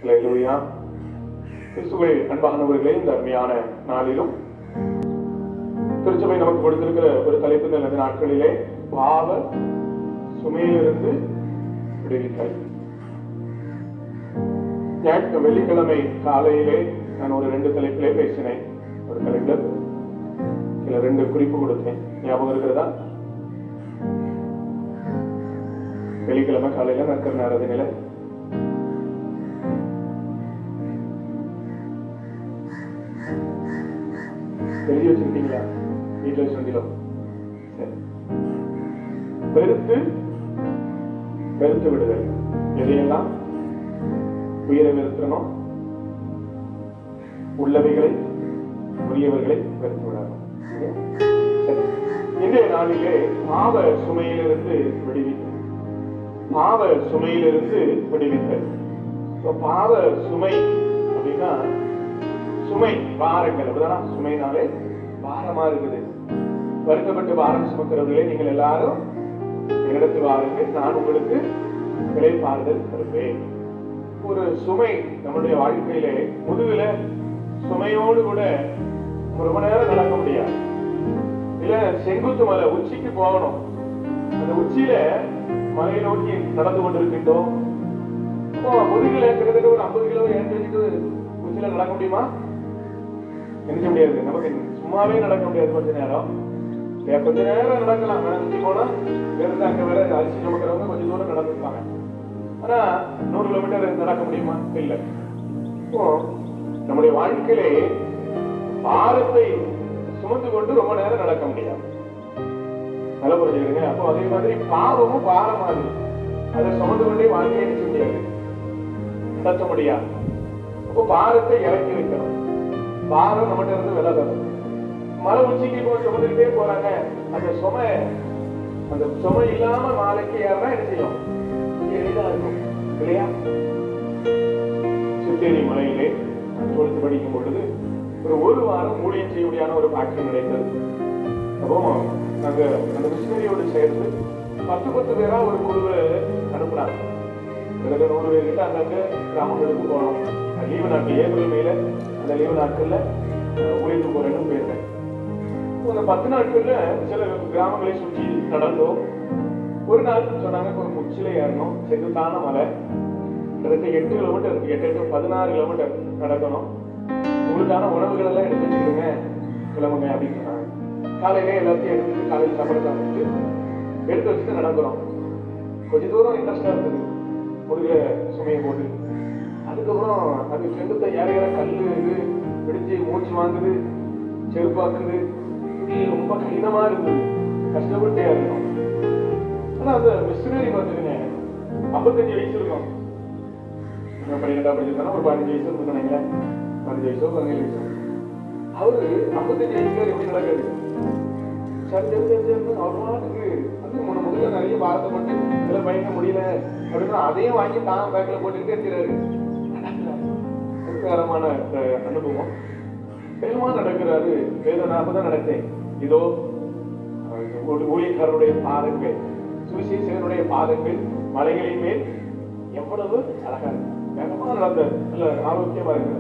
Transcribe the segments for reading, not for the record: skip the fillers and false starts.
அல்லேலூயா. கிறிஸ்துவில் அன்பானவர்களே, இந்த அருமையான நாளிலும் திருச்சபை நமக்கு கொடுத்திருக்கிற ஒரு தலைப்பு இந்த நாட்களிலே பாவ சுமையிலிருந்து விடுவித்தல். வெள்ளிக்கிழமை காலையிலே நான் ஒரு 2 தலைப்பிலே பேசினேன். ஒரு தலைப்புல சில 2 குறிப்பு கொடுத்தேன். ஞாபகம் இருக்கிறதா? வெள்ளிக்கிழமை காலையில நற்கர் ஆராதனையில எழுதி வச்சிருக்கீங்களா? வீட்டுல வச்சிருந்தீங்களோ? வெறுத்து விடுதல். எதையெல்லாம்? உயிரை வெறுத்தணும், உள்ளவைகளை உரியவர்களை வெறுத்து விடணும். இன்றைய நாளிலே பாவ சுமையிலிருந்து விடுவித்தல். பாவ சுமையிலிருந்து விடுவித்தல். பாவ சுமை அப்படின்னா சுமை பாரங்கள், அப்படிதான். சுமைனாலே பாரமா இருக்குது. வருத்தப்பட்டு பாரம் சுமக்கிறவர்களே, நீங்கள் எல்லாரும் என்னிடத்தில் வாருங்கள், நான் உங்களுக்கு இளைப்பாறுதல் தருவேன். ஒரு சுமை நம்முடைய வாழ்க்கையிலே முதுகுல சுமையோடு கூட ரொம்ப நேரம் நடக்க முடியாது. இல்ல செங்குத்து மலை உச்சிக்கு போகணும், அந்த உச்சியில மலையை நோக்கி நடந்து கொண்டிருக்கின்றோம். முதுகுல கிட்டத்தட்ட ஒரு 50 கிலோ ஏற்றி வச்சுட்டு உச்சியில நடக்க முடியுமா? நினைக்க முடியாது. நமக்கு சும்மாவே நடக்க முடியாது. கொஞ்ச நேரம் நடக்கலாம். உச்சி போனா வேறு அங்க வேற அரிசி சுமக்கிறவங்க கொஞ்சம் தூரம் நடந்துருப்பாங்க. ஆனா 100 கிலோமீட்டர் நடக்க முடியுமா? இல்லை. நம்முடைய வாழ்க்கையிலே பாரத்தை சுமந்து கொண்டு ரொம்ப நேரம் நடக்க முடியாது. நல்லா புரிஞ்சுக்கிறீங்க. அப்போ அதே மாதிரி பாவமும் பாரம் மாதிரி அதை சுமந்து கொண்டே வாழ்க்கையை நினைக்க முடியாது, நடத்த முடியாது. அப்போ பாரத்தை இறக்கி வைக்கணும். பாரம் நம்மகிட்ட இருந்து விலகணும். மலை உச்சிக்கு போய் சுமந்துக்கிட்டே போறாங்க. அந்த சுமை இல்லாம மாலைக்கு ஏறா என்ன செய்யும்? எளிதா இருக்கும் இல்லையா? சித்தேரி மலையிலே 12th படிக்கும் பொழுது ஒரு வாரம் ஊழியம் செய்ய முடியாத ஒரு பாக்கியம் கிடைத்தது. அப்போ நாங்க அந்த மிஷினரியோடு சேர்ந்து 10 பேரா ஒரு குழுவை அனுப்புனாங்க. 100 பேர்கிட்ட அங்கங்க கிராமங்களுக்கு போனோம். லீவு நாட்கள் ஏப்ரல் மேல அந்த லீவு நாட்கள்ல ஊழியத்து போறேன்னு போயிருந்தேன். அந்த 10 நாட்கள்ல சில கிராமங்களை சுற்றி நடந்தோம். ஒரு நாள் சொன்னாங்க, ஒரு உச்சில ஏறணும், செங்குத்தான மலை, கிட்டத்தட்ட 8 கிலோமீட்டர், 16 கிலோமீட்டர் நடக்கணும். உங்களுக்கான உணவுகள் எல்லாம் எடுத்து வச்சுக்கோங்க, கிளம்புங்க அப்படின்னு சொன்னாங்க. காலையிலே எல்லாத்தையும் எடுத்துட்டு காலையில் சாப்பாடு சாப்பிட்டு எடுத்து வச்சுட்டு நடக்கிறோம். கொஞ்ச தூரம் இன்ட்ரெஸ்டா இருக்குது, முதுகுல சுமையை போட்டு. அதுக்கப்புறம் அது செங்குத்த ஏற கல்லு இது பிடிச்சு மூச்சு வாங்குது, செருப்பாக்குது, ரொம்ப கடினமா இருந்தது. கஷ்டப்பட்டே இருக்கணும். ஆனா அந்த மிஷினரி பார்த்துருங்க, 55 வயசு இருக்கும். 12ஆம் படிச்சிருக்காங்க, ஒரு 15 வயசு இருக்குங்க, 15 வயசோ 17 வயசோ. அவரு 55 வயசுல எப்படி நடக்குது? சரி அவர் பாட்டுக்கு அது முதல்ல நிறைய பாரத்தை போட்டு இதுல பயங்க முடியல அப்படின்னா அதையும் வாங்கி தான் பேக்ல போட்டுக்கிட்டே இருக்கிறாரு. தரமான அனுபவம். வேகமா நடக்கிறாரு. வேதனை அப்பதான் நடத்தேன். இதோ ஊழியக்காரருடைய பாதங்கள், சுவிசேஷகருடைய பாதங்கள் மலைகளின் மேல் எவ்வளவு அழகா இருக்கு. வேகமா நடந்த நல்ல ஆரோக்கியமா இருக்கு.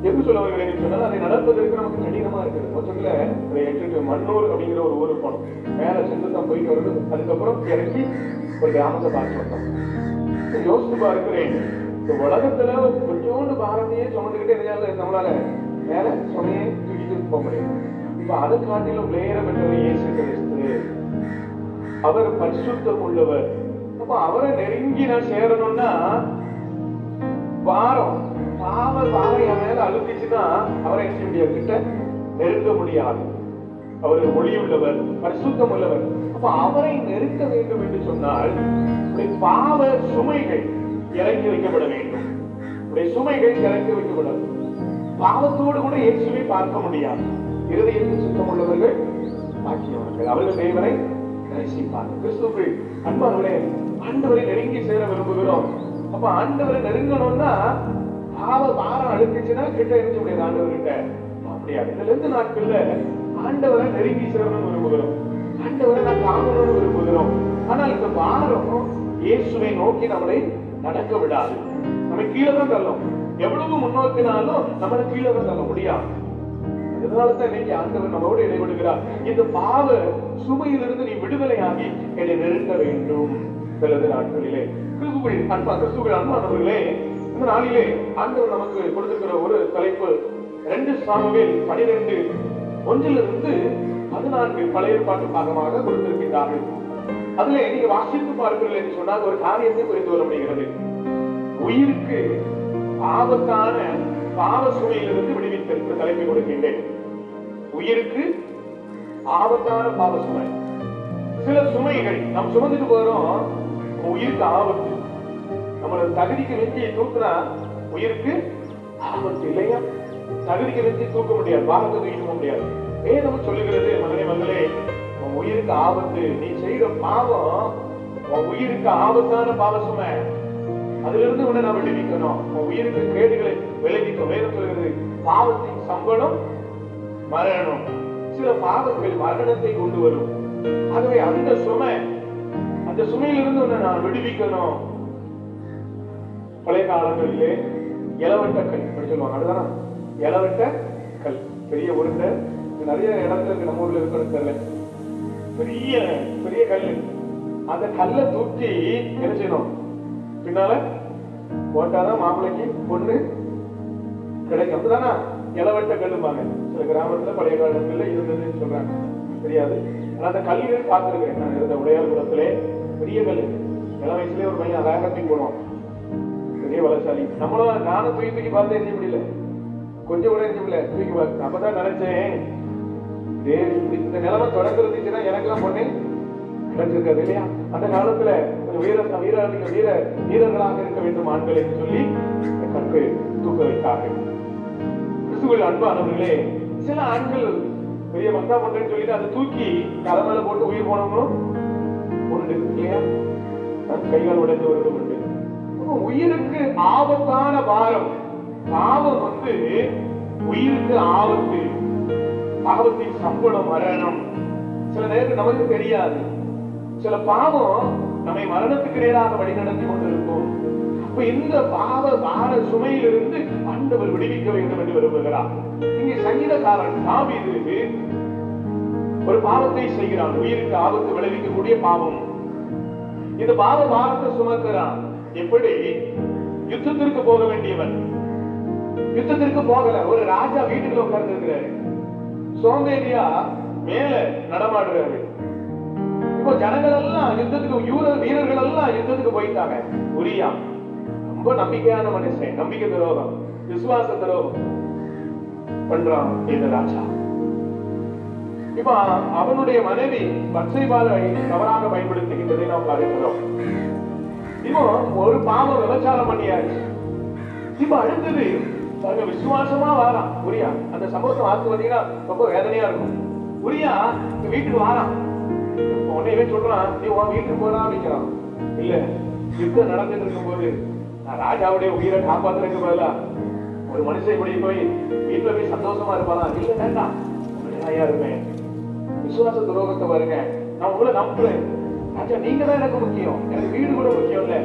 எது சொல்ல வருகிறேன் சொன்னால், அதை நடப்பதற்கு நமக்கு கடினமா இருக்குது. மொத்தத்துல மண்ணூர் அப்படிங்கிற ஒரு ஊருக்கு போனோம். மேல சென்று போயிட்டு வருது. அதுக்கப்புறம் இறங்கி ஒரு கிராமத்தை பார்த்து வந்தோம். யோசித்து பார்க்கிறேன், இந்த உலகத்துல கொஞ்சோண்டு பாரதியே சுமந்துகிட்டே நம்மளால மேல சுமையை தூக்கிட்டு போக முடியும். இப்ப அதை காட்டிலும் நேர பெற்றவர் இயேசு கிறிஸ்து. அவர் பரிசுத்தம் உள்ளவர். அப்ப அவரை நெருங்கி நான் சேரணும்னா பாரம் என் மேல அழுத்திச்சுன்னா அவரை என்ன செய்ய முடியாது, கிட்ட நெருங்க முடியாது. அவர் ஒளி உள்ளவர், பரிசுத்தம் உள்ளவர். அப்ப அவரை நெருக்க வேண்டும் என்று சொன்னால் பாவ சுமைகள் இறக்கி வைக்கப்பட வேண்டும். சுமைகள் இறக்கி வைக்கப்படாது. பாவத்தோடு கூட இயேசுவை பார்க்க முடியாது. இருதயத்தில் சுத்தம் உள்ளவர்கள் பாக்கியவான்கள், அவர்கள் தேவனை தரிசிப்பார்கள். கிறிஸ்துவுக்குள் அன்பானவர்களே, ஆண்டவரை நெருங்கி சேர விரும்புகிறோம். அப்ப ஆண்டவரை நெருங்கணும்னா பாரம் அழுத்திச்சுன்னா கிட்ட இருக்க முடியாது ஆண்டவர்கிட்ட. அப்படியா? இந்த 2 நாட்கள்ல ஆண்டவரை நெருங்கி சேரணும்னு விரும்புகிறோம். ஆண்டவரை நான் காணணும்னு விரும்புகிறோம். ஆனால் இந்த பாரம் இயேசுவை நோக்கி நம்மளை நடக்க விடாது. நம்ம நம்ம கீழே தான் தள்ளும். எவ்வளவு முன்னோக்கினாலும் நம்மளை கீழே தான் தள்ள முடியாது. அதனாலதான் இன்னைக்கு ஆண்டவர் நம்மோடு இடைவிடுகிறார். இந்த பாவ சுமையிலிருந்து நீ விடுதலையாகி என்னை நிறுத்த வேண்டும். சிலது நாட்களிலே கிறிஸ்துவுக்குள் அன்பானவர்களே, இந்த நாளிலே ஆண்டவர் நமக்கு கொடுத்திருக்கிற ஒரு தலைப்பு 2 சாமுவேல் 12:1-14 பழைய ஏற்பாட்டு பாகமாக கொடுத்திருக்கிறார்கள். அதுல நீங்க வாசித்து பார்க்கிறீர்கள் என்று சொன்னால் ஒரு காரியத்தை புரிந்து கொள்ள முடிகிறது. உயிருக்கு ஆபத்தான பாவ சுமையிலிருந்து விடுவித்திருக்கிற தலைப்பை கொடுக்கின்றேன். உயிருக்கு ஆபத்தான பாவ சுமை. சில சுமைகள் நாம் சுமந்துட்டு போறோம், உயிருக்கு ஆபத்து. நம்மளோட தகுதிக்கு வெற்றியை தூக்குனா உயிருக்கு ஆபத்து இல்லையா? தகுதிக்கு வெற்றி தூக்க முடியாது, பாரத்தை தூக்க முடியாது. வேதம் சொல்லுகிறது, மகனே மகளே, உன் உயிருக்கு ஆபத்து. நீ செய்யற பாவம் உன் உயிருக்கு ஆபத்தான பாவ சுமை. அதுல இருந்து உன்னை நான் விடுவிக்கணும். உன் உயிருக்கு கேடுகளை விளைவிக்கும். வேதம் சொல்கிறது, பாவத்தின் சம்பளம் மரணம். சில பாவங்கள் மரணத்தை கொண்டு வரும். ஆகவே அந்த சுமை, அந்த சுமையிலிருந்து உன்னை நான் விடுவிக்கணும். பழைய காலங்களிலே இளவட்ட கல் சொல்லுவாங்க, அதுதானா இளவட்ட கல். பெரிய உருண்டை, நிறைய இடத்துல இருக்கு, நம்ம ஊர்ல இருக்கிறது தெரியல, பெரிய பெரிய கல். அந்த கல்லை தூக்கி என்ன செய்யணும், பின்னால போட்டாதான் மாப்பிள்ளைக்கு பொண்ணு கிடைக்கும். அதுதானா இளவட்ட கல்லுமாங்க. சில கிராமத்துல பழைய காலத்துல இருந்ததுன்னு சொல்றாங்க, தெரியாது. ஆனா அந்த கல்லுகள் பார்த்துருக்கேன் நான். இருந்த உடையார்புரத்திலே பெரிய கல், இளம் வயசுலேயே ஒரு பையன் அழகா தூக்கி போடுவான், பெரிய பலசாலி. நம்மளும் நானும் தூக்கி பார்த்தா எரிய முடியல, கொஞ்சம் கூட எரிய முடியல, தூக்கி பார்த்து. அப்பதான் நினைச்சேன், இந்த நிலைமை தொடர்ந்துருந்துச்சுன்னா எனக்கெல்லாம் பொண்ணு கிடைச்சிருக்காது இல்லையா? அந்த காலத்துல வீரர்களாக இருக்க வேண்டும் ஆண்கள் என்று சொல்லி கற்பை தூக்க வைத்தார்கள். கிறிஸ்துவில் அன்பானவர்களே, சில ஆண்கள் பெரிய மந்தா பண்றேன்னு சொல்லிட்டு அதை தூக்கி தலைமையில போட்டு உயிர் போனவங்களும் உண்டு இல்லையா? கைகால் உடைந்து வருவது உண்டு. உயிருக்கு ஆபத்தான பாரம். பாவம் உயிருக்கு ஆபத்து. பாவத்தின் சம்பளம் மரணம். சில நேரத்தில் நமக்கு தெரியாது. சில பாவம் நம்மை மரணத்துக்கு நேராக வழிநடத்தி கொண்டிருக்கும். அப்ப இந்த பாவ பார சுமையிலிருந்து ஆண்டவர் விடுவிக்க வேண்டும் என்று விரும்புகிறார். இங்கே சங்கீதக்காரன் தாவீது ஒரு பாவத்தை செய்கிறான், உயிருக்கு ஆபத்து விளைவிக்கக்கூடிய பாவம். இந்த பாவ பாரத்தை சுமக்கிறான். எப்படி? யுத்தத்திற்கு போக வேண்டியவன் யுத்தத்திற்கு போகல. ஒரு ராஜா வீட்டுக்குள்ள உட்கார்ந்து இருக்கிறாரு, சோம்பேறியா மேல நடமாடுறாரு. இப்போ ஜனங்கள் எல்லாம் யுத்தத்துக்கு, வீரர்கள் எல்லாம் யுத்தத்துக்கு போயிட்டாங்க. உரியா ரொம்ப நம்பிக்கையான மனுஷன், நம்பிக்கை துரோகம், விசுவாச துரோகம் பண்றான் இந்த ராஜா. இப்ப அவனுடைய மனைவி பத்சேபாவை தவறாக பயன்படுத்துகின்றதை நாம் பார்க்கிறோம். இவன் ஒரு பாவம் விபச்சாரம் பண்ணியாச்சு. இப்ப அடுத்தது விசுவாசமா வாரான் உரியா. அந்த சம்பவத்தை பார்த்து பார்த்தீங்கன்னா ரொம்ப வேதனையா இருக்கும். உரியா வீட்டுக்கு வாரான், உடனே சொல்றான், நீ உன் வீட்டுக்கு போறா அப்படிங்கிறான். இல்ல, யுத்தம் நடந்துட்டு இருக்கும் போது நான் ராஜாவுடைய உயிரை காப்பாத்துறதுக்கு பதிலா ஒரு மனுஷன் இப்படி போய் வீட்டுல போய் சந்தோஷமா இருப்பானா? இல்ல, வேண்டாம், ஐயா இருப்பேன். விசுவாச துரோகத்தை பாருங்க. நான் உங்களை நம்புறேன் ராஜா, நீங்க தான் எனக்கு முக்கியம், எனக்கு வீடு கூட முக்கியம் இல்ல.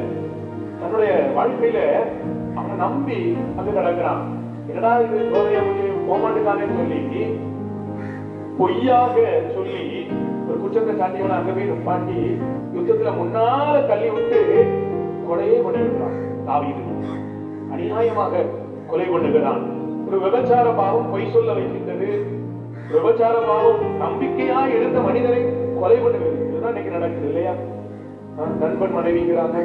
தன்னுடைய வாழ்க்கையில அவனை நம்பி அங்க கிடக்குறான். என்னடா இது சோதனைய போமாட்டுக்கானு சொல்லி பொய்யாக சொல்லி ஒரு குற்றத்தை சாட்டியவனை அங்க போய் நிப்பாட்டி யுத்தத்துல முன்னால தள்ளி விட்டு கொலையே பண்ணிவிடுறான். தாவீது அநியாயமாக கொலை பண்ணுகிறான். ஒரு விபச்சார பாவம் பொய் சொல்ல வைக்கின்றது. விபச்சார பாவம் நம்பிக்கையா எடுத்த மனிதரை கொலை பண்ணுகிறது. இதுதான் இன்னைக்கு நடக்குது இல்லையா? நண்பன் மனைவிங்கிறாங்க,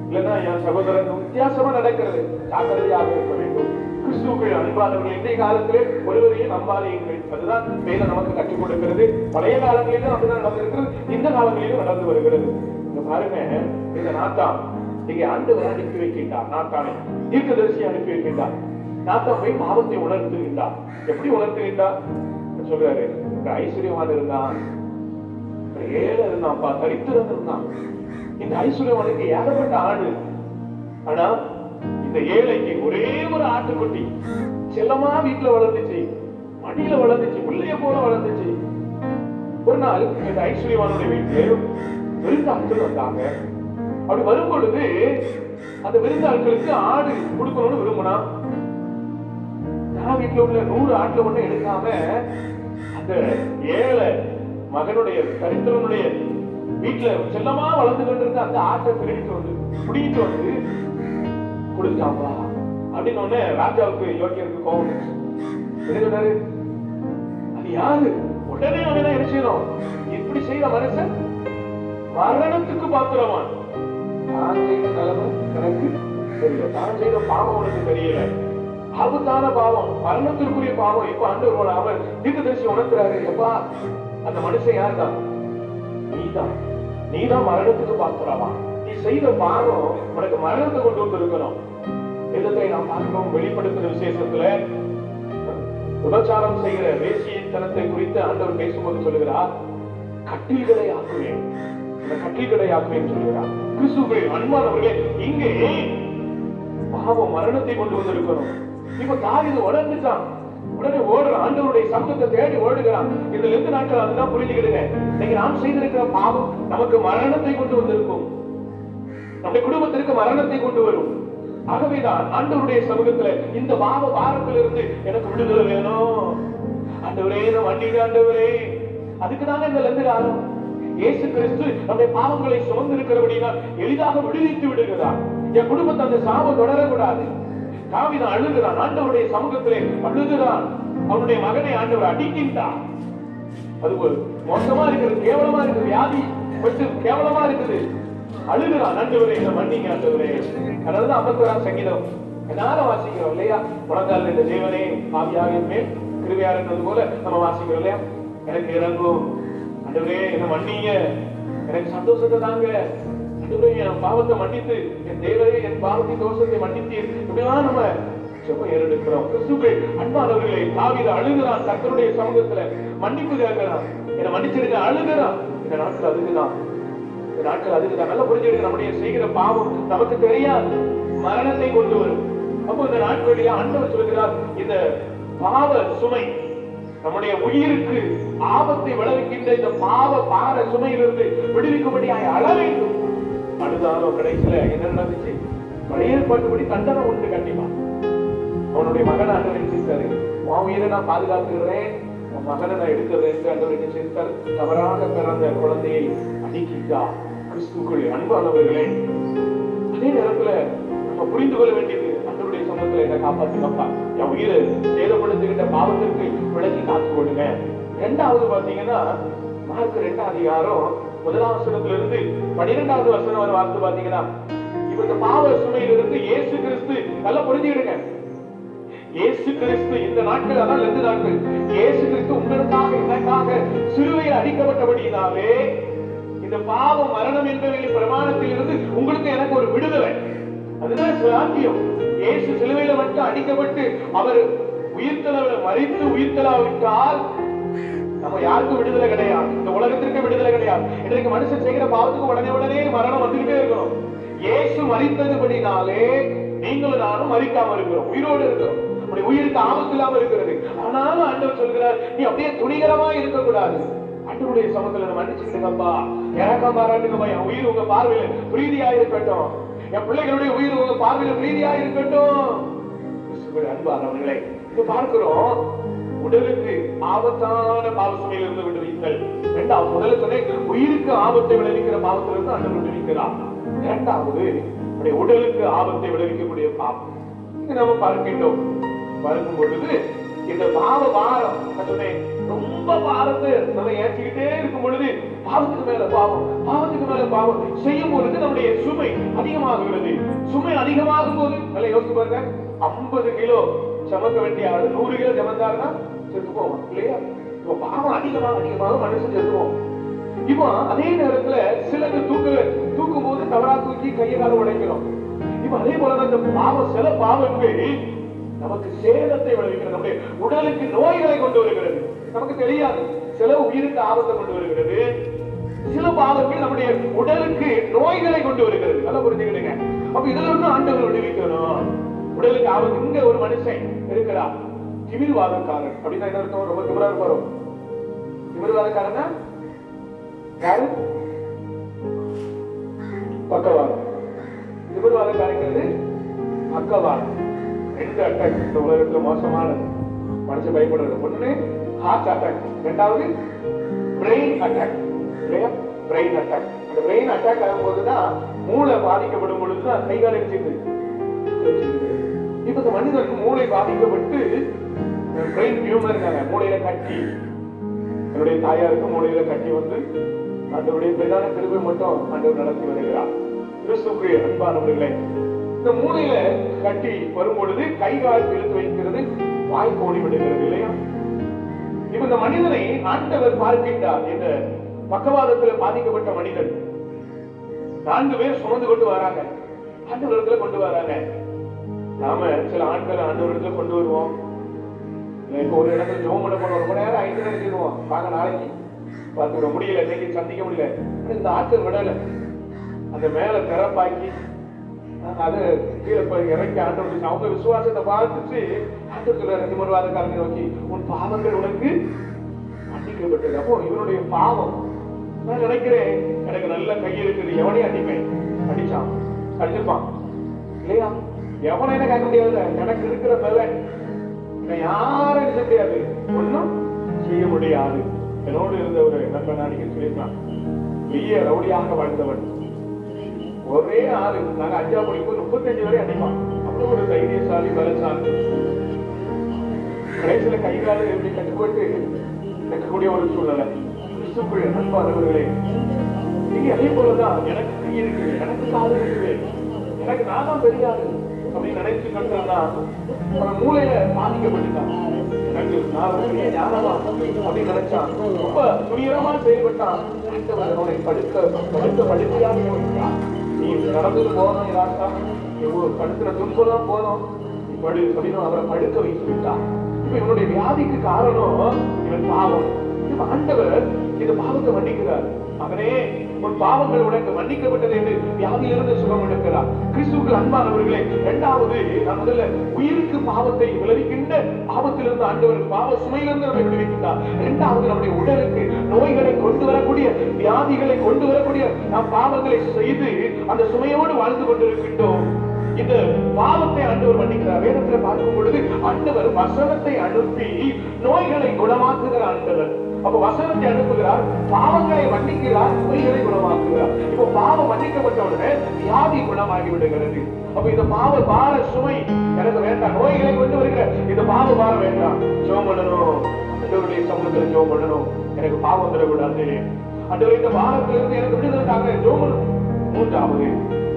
இல்லைன்னா என் சகோதரன், வித்தியாசமா நடக்கிறது. ஜாக்கிரதையாக இருக்க வேண்டும். கிறிஸ்துவுக்குள் அன்பானவர்கள் இன்றைய காலத்திலே ஒருவரையும் நம்பாதீர்கள். அதுதான் வேதம் நமக்கு கற்றுக் கொடுக்கிறது. பழைய காலங்களிலும் அப்படிதான் நடந்திருக்கிறது, இந்த காலங்களிலும் நடந்து வருகிறது. இங்க பாருங்க, இந்த நாத்தான் இங்கே ஆண்டவர் அனுப்பி வைக்கின்றார். நாத்தானை தீர்க்கதரிசி அனுப்பி வைக்கின்றார். நாத்தான் போய் பாவத்தை உணர்த்துகின்றார். எப்படி உணர்த்துகின்றார் சொல்றாரு? ஐஸ்வர்யவான் இருந்தான், ஏழை இருந்தான்ப்பா, தரித்திரம் இருந்தான். இந்த ஐஸ்வர்யவானுக்கு ஏகப்பட்ட ஆடு. ஆனா இந்த ஏழைக்கு ஒரே ஒரு ஆட்டுக்குட்டி செல்லமா வீட்டுல வளர்ந்துச்சு, மடியில வளர்ந்துச்சு, பிள்ளைய போல வளர்ந்துச்சு. ஒரு நாள் இந்த ஐஸ்வர்யவானுடைய வீட்டுல விருந்தாட்கள் வந்தாங்க. அப்படி வரும் பொழுது அந்த விருந்தாட்களுக்கு ஆடு கொடுக்கணும்னு விரும்பினான். வீட்டுல உள்ள 100 ஆட்டுல ஒண்ணு எடுக்காம அந்த ஏழை மகனுடைய கரித்திரனுடைய வீட்டுல செல்லமா வளர்ந்து கொண்டிருக்க அந்த ஆட்டை பிடிக்கிட்டு வந்து கொடுத்தாப்பா அப்படின்னு ஒண்ணு ராஜாவுக்கு யோக்கியருக்கு கோபம் சொன்னாரு. அது யாரு? உடனே அவன் என்ன செய்யணும்? இப்படி செய்யற மனுஷன் மரணத்துக்கு பாத்திரவான். தான் செய்த நிலைமை எனக்கு தெரியல, தான் செய்த பாவம் உனக்கு தெரியல, ஆபத்தான பாவம், மரணத்திற்குரிய பாவம். இப்ப ஆண்டவர் அவர் தீர்க்கதரிசி உணர்த்துறாரு, எப்பா அந்த மனுஷன் யாருதான்? நீதான் மரணத்துக்கு பாத்திரவான். நீ செய்த பாவம் உனக்கு மரணத்தை கொண்டு வந்து இருக்கணும். எதை நாம் பார்க்கிறோம்? வெளிப்படுத்துற விசேஷத்துல விபச்சாரம் செய்கிற வேசித்தனத்தை குறித்து ஆண்டவர் பேசும்போது சொல்லுகிறார், கட்டில்களை ஆக்குவேன், கட்டில்களை ஆக்குவேன் சொல்லுகிறார். கிறிஸ்துவின் அன்பானவர்களே, இங்கே பாவம் மரணத்தை கொண்டு வந்திருக்கணும். இப்ப தாவீது உடனேதான் உடனே ஓடுறான், ஆண்டவருடைய சமூகத்தை தேடி ஓடுகிறான். இதுல இருந்து நாட்கள் அதுதான் புரிஞ்சுக்கிடுங்க. இன்னைக்கு நாம் செய்திருக்கிற பாவம் நமக்கு மரணத்தை கொண்டு வந்திருக்கும், நம்முடைய குடும்பத்திற்கு மரணத்தை கொண்டு வரும். ஆகவேதான் ஆண்டவருடைய சமூகத்துல இந்த பாவ பாரத்திலிருந்து எனக்கு விடுதலை வேணும் ஆண்டவரே, வண்டிங்க ஆண்டவரே. அதுக்குதாங்க இந்த லெந்து காலம். இயேசு கிறிஸ்து நம்முடைய பாவங்களை சுமந்து இருக்கிறபடினா எளிதாக விடுவித்து விடுகிறார். என் குடும்பத்தை அந்த சாபம் தொடரக்கூடாது. தாவீது அழுகிறான், ஆண்டவருடைய சமூகத்திலே அழுகிறான். அவனுடைய மகனை ஆண்டவர் அடிக்கின்றார். அது ஒரு மோசமா இருக்குது, கேவலமா இருக்குது, வியாதி பட்டு கேவலமா இருக்குது. அழுகிறான், ஆண்டவரே இந்த மன்னிங்க ஆண்டவரே. அதனாலதான் 51ஆம் சங்கீதம் என்னால வாசிக்கிறோம் இல்லையா? முழங்கால் இந்த தேவனே ஆவியாக மேல் கிருபையா இருந்தது போல நம்ம வாசிக்கிறோம் இல்லையா? எனக்கு இறங்கும் ஆண்டவரே, என்ன மன்னிங்க, எனக்கு சந்தோஷத்தை தாங்க ஆண்டவரே, என் பாவத்தை மன்னித்து, என் தேவரே என் பாவத்தின் தோஷத்தை மன்னித்து, இப்படிலாம் நம்ம ஜெபம் ஏறெடுக்கிறோம். கிறிஸ்துவின் அன்பானவர்களே, தாவீது அழுகிறான், கர்த்தருடைய சமூகத்துல மன்னிப்பு கேட்கிறான், என்னை மன்னிச்சிருக்க அழுகிறான். இந்த நாட்கள் அதுக்குதான், இந்த நாட்கள் அதுக்குதான். நல்லா புரிஞ்சுக்க, நம்முடைய செய்கிற பாவம் நமக்கு தெரியாது, மரணத்தை கொண்டு வரும். அப்போ இந்த நாட்களிலே ஆண்டவர் சொல்கிறார், இந்த பாவ சுமை நம்முடைய உயிருக்கு ஆபத்தை விளைவிக்கின்ற இந்த பாவ பார சுமையிலிருந்து விடுவிக்கும்படியாக அழ வேண்டும். அழுதாலும் கடைசியில என்ன நடந்துச்சு? பழைய ஏற்பாட்டுப்படி தண்டனை உண்டு கண்டிப்பா. அவனுடைய மகனை ஆண்டவர் நினைச்சிருக்காரு, உன் உயிரை நான் பாதுகாத்துக்கிறேன், உன் மகனை நான் எடுக்கிறேன் ஆண்டவர் நினைச்சிருக்காரு. தவறாக பிறந்த குழந்தையை அடிக்கிட்டார். கிறிஸ்துக்குள் அன்பானவர்களே, அதே நேரத்துல நம்ம புரிந்து கொள்ள வேண்டியது, ஆண்டவருடைய சமூகத்துல என்ன காப்பாத்துக்கப்பா, என் உயிரை சேதப்படுத்துகின்ற பாவத்திற்கு விலக்கி காத்து கொள்ளுங்க. இரண்டாவது பாத்தீங்கன்னா மார்க் 2ஆம் அதிகாரம் 1ஆம் வசனத்திலிருந்து 12வது வசனம் வரை வார்த்தை பாத்தீங்கன்னா, இப்ப இந்த பாவ சுமையிலிருந்து இயேசு கிறிஸ்து நல்லா புரிஞ்சுக்கிடுங்க. இயேசு கிறிஸ்து இந்த நாட்கள், அதான் 2 நாட்கள், இயேசு கிறிஸ்து உங்களுக்காக எனக்காக சிலுவையில் அடிக்கப்பட்டபடியினாலே இந்த பாவம் மரணம் என்பவர்களின் பிரமாணத்தில் இருந்து உங்களுக்கு எனக்கு ஒரு விடுதலை. அதுதான் சாத்தியம். இயேசு சிலுவையில மட்டும் அடிக்கப்பட்டு அவர் உயிர்த்தளவில் மரித்து உயிர்த்தலாவிட்டால் நம்ம யாருக்கும் விடுதலை கிடையாது, இந்த உலகத்திற்கு விடுதலை கிடையாது. இன்றைக்கு மனுஷன் செய்கிற பாவத்துக்கு உடனே மரணம் வந்துகிட்டே இருக்கணும். இயேசு மரித்ததுபடினாலே நீங்களும் நானும் மரிக்காம இருக்கிறோம், உயிரோடு இருக்கிறோம், நம்முடைய உயிருக்கு ஆபத்து இல்லாம இருக்கிறது. ஆனாலும் ஆண்டவர் சொல்கிறார், நீ அப்படியே துணிகரமா இருக்கக்கூடாது. ஆண்டவருடைய சமூகத்துல மன்னிச்சுக்கிட்டுங்கப்பா, இறக்கம் பாராட்டுங்கப்பா, என் உயிர் உங்க பார்வையில பிரீதியா இருக்கட்டும், என் பிள்ளைகளுடைய உயிர் உங்க பார்வையில பிரீதியா இருக்கட்டும். அன்பானவர்களே, இப்ப பார்க்கிறோம், உடலுக்கு ஆபத்தான பாவ சுமையிலிருந்து விடுவித்தல். இரண்டாவது, முதல்ல சொன்ன உயிருக்கு ஆபத்தை விளைவிக்கிற பாவத்திலிருந்து ஆண்டவர் விடுவிக்கிறார். இரண்டாவது, உடலுக்கு ஆபத்தை விளைவிக்கக்கூடிய பாவம். நம்ம பார்க்கின்றோம். பார்க்கும் பொழுது இந்த பாவ பாரம் சொன்னேன், ரொம்ப பாரத்தை நம்ம ஏற்றிக்கிட்டே இருக்கும் பொழுது பாவத்துக்கு மேல பாவம், பாவத்துக்கு மேல பாவம் செய்யும் பொழுது நம்முடைய சுமை அதிகமாகிறது. சுமை அதிகமாகும் போது நல்லா யோசிச்சு பாருங்க, 50 கிலோ சமக்க வேண்டிய 100 கிலோ சமந்தாருன்னா செத்து போவோம் இல்லையா? இப்போ பாவம் அதிகமாக மனுஷன் செத்துவோம். இப்போ அதே நேரத்துல சிலருக்கு தூக்கும் போது தவறா தூக்கி கையை கால உடைக்கிறோம். இப்ப அதே போலதான் இந்த பாவம், சில பாவங்கள் நமக்கு சேதத்தை விளைவிக்கிறது, நம்முடைய உடலுக்கு நோய்களை கொண்டு வருகிறது. நமக்கு தெரியாது, சில உயிருக்கு ஆபத்தை கொண்டு வருகிறது, சில பாவங்கள் நம்முடைய உடலுக்கு நோய்களை கொண்டு வருகிறது. நல்லா புரிஞ்சுக்கிடுங்க. அப்ப இதுல இருந்து ஆண்டவர் விடுவிக்கணும். உடலுக்கு ஆபத்து. இங்க ஒரு மனுஷன் இருக்கிறார், திமிர்வாதக்காரன். அப்படின்னா என்ன அர்த்தம்? ரொம்ப திமிரா இருப்பாரோ? திமிர்வாதக்காரனா யாரு? பக்கவாதம். திமிர்வாத காரியங்கிறது பக்கவாதம். 2 அட்டாக் இந்த உலகத்துல மோசமானது. மனுஷன் பயப்படுறது. ஒண்ணு ஹார்ட் அட்டாக், ரெண்டாவது பிரெயின் அட்டாக். இல்லையா? Brain attack. அந்த பிரெயின் அட்டாக் ஆகும்போதுதான் மூளை பாதிக்கப்படும் பொழுதுதான் கைகால வச்சிருக்கு. இப்ப இந்த மனிதனுக்கு மூளை பாதிக்கப்பட்டு பிரெயின் டியூமர் இருக்காங்க, மூளையில கட்டி. என்னுடைய தாயாருக்கு மூளையில கட்டி வந்து அதனுடைய பிரதான கிருபை மட்டும் ஆண்டவர் நடத்தி வருகிறார். கிறிஸ்துவுக்குரிய அன்பானவர்களே, இந்த மூளையில கட்டி வரும் பொழுது கை கால் இழுத்து வைக்கிறது, வாய் கோணி விடுகிறது. இல்லையா? இப்ப இந்த மனிதனை ஆண்டவர் பார்க்கின்றார். இந்த பக்கவாதத்தில் பாதிக்கப்பட்ட மனிதன் 4 பேர் சுமந்து கொண்டு வராங்க, ஆண்டவரத்துல கொண்டு வராங்க. நாம சில ஆண்களை ஆண்டவரத்துல கொண்டு வருவோம். இப்ப ஒரு இடத்துல ஜோம் பண்ண போனோம், ரொம்ப நேரம் 5 நினைச்சிடுவோம், வாங்க நாளைக்கு பார்த்துக்கிற முடியல, இன்னைக்கு சந்திக்க முடியல. இந்த ஆட்கள் விடல, அந்த மேல திறப்பாக்கி அது கீழே இறக்கி ஆண்டவருக்கு அவங்க விசுவாசத்தை பார்த்துச்சு. ஆண்டவர்கள் 2 வாரக்காரங்க நோக்கி உன் பாவங்கள் உனக்கு மன்னிக்கப்பட்டது. அப்போ இவனுடைய பாவம், நான் நினைக்கிறேன் எனக்கு நல்ல கை இருக்குது, எவனையும் அடிப்பேன், அடிச்சான், அடிச்சிருப்பான். இல்லையா? எவனை என்ன கேட்க முடியாது, எனக்கு இருக்கிற மேல யாரும் அடிக்க முடியாது, ஒன்னும் செய்ய முடியாது. என்னோடு இருந்த ஒரு நண்பன் அடிக்க சொல்லியிருக்கான், பெரிய ரவுடியாக வாழ்ந்தவன், ஒரே ஆளு. நாங்க 5ஆம் படிக்கும் 35 வரை அடிப்பான். அவ்வளவு ஒரு தைரியசாலி, பலசாலி. கடைசியில கைகால எப்படி கட்டுப்பட்டு இருக்கக்கூடிய ஒரு சூழ்நிலை. கிறிஸ்துவுக்குரிய அன்பானவர்களே, நீங்க அதே போலதான் எனக்கு கை இருக்குது, எனக்கு காது இருக்குது, எனக்கு நான் தான் பெரியாது அப்படின்னு நினைச்சு கண்டா அவன் மூளையில பாதிக்கப்பட்டுட்டான். எனக்கு நான் பெரிய ஞானமா அப்படின்னு நினைச்சான். ரொம்ப துணிகரமா செயல்பட்டான். அவனை படுக்கையாக போட்டான். நீ நடந்துட்டு போனோம், யாருக்கா படுக்கிற துன்பம் போனோம், நீ படு அப்படின்னு அவரை படுக்க வைத்து விட்டான். இப்ப இவனுடைய வியாதிக்கு காரணம் இவன் பாவம். இப்ப ஆண்டவர் இந்த பாவத்தை மன்னிக்கிறார். அவனே உன் பாவங்கள் உனக்கு மன்னிக்கப்பட்டது என்று வியாதியிலிருந்து சுகம் எடுக்கிறார். கிறிஸ்துவுக்கு அன்பானவர்களே, 2வது நான் முதல்ல உயிருக்கு பாவத்தை விளைவிக்கின்ற பாவத்திலிருந்து ஆண்டவர் பாவ சுமையிலிருந்து நம்மை விடுவிக்கின்றார். 2வது நம்முடைய உடலுக்கு நோய்களை கொண்டு வரக்கூடிய, வியாதிகளை கொண்டு வரக்கூடிய நாம் பாவங்களை செய்து அந்த சுமையோடு வாழ்ந்து கொண்டிருக்கின்றோம். இந்த பாவத்தை ஆண்டவர் மன்னிக்கிறார். வேதத்தில் பார்க்கும் பொழுது ஆண்டவர் வசனத்தை அனுப்பி நோய்களை குணமாக்குகிற ஆண்டவர். அப்ப வசனத்தை அனுப்புகிறார், பாவங்களை மன்னிக்கிறார், நோய்களை குணமாக்குகிறார். இப்போ பாவம் மன்னிக்கப்பட்ட உடனே வியாதி குணமாகி விடுகிறது. அப்ப இந்த பாவ பார சுமை எனக்கு வேண்டாம், நோய்களை கொண்டு வருகிற இந்த பாவ பாரம் வேண்டாம். ஜெபம் பண்ணணும், ஆண்டவருடைய சமூகத்தில் ஜெபம் பண்ணணும், எனக்கு பாவம் தரக்கூடாது. ஆண்டவர் இந்த பாவத்திலிருந்து எனக்கு விடுதலுக்காக ஜெபம் பண்ணணும். மூன்றாவது